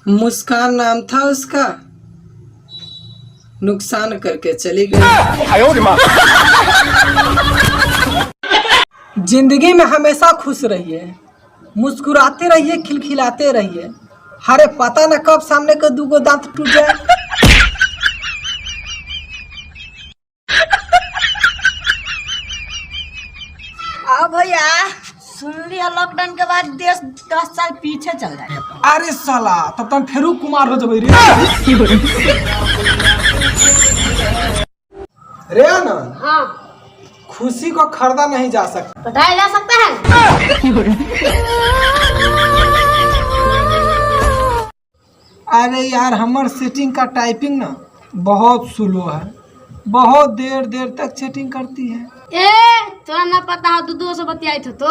मुस्कान नाम था उसका, नुकसान करके चली गई। जिंदगी में हमेशा खुश रहिए, मुस्कुराते रहिए, खिलखिलाते रहिए। हरे पता न कब सामने के दूगो दांत टूट जाए। भैया सुन लिया लॉकडाउन के बाद देश 10 साल पीछे चल जाएगा। अरे साला तब तुम फेरू कुमार हो जब रे आनंद। हाँ खुशी को खरीदा नहीं जा सकता, बताया जा सकता है। अरे यार हमार सेटिंग का टाइपिंग ना बहुत स्लो है, बहुत देर देर तक चैटिंग करती है। तोरा ना पता है दूधो से बतियाई थे तो।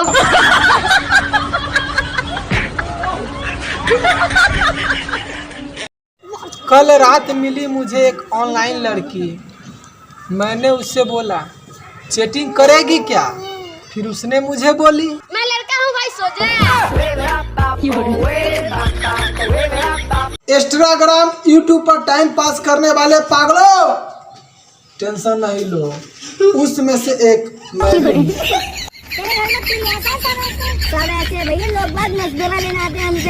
कल रात मिली मुझे एक ऑनलाइन लड़की, मैंने उससे बोला चैटिंग करेगी क्या, फिर उसने मुझे बोली मैं लड़का हूँ भाई, सो इंस्टाग्राम यूट्यूब पर टाइम पास करने वाले पागलों, टेंशन नहीं लो, उसमें से एक मैं हूँ। सब ऐसे भैया लोग बात मस्ती लेना आते हैं हमसे।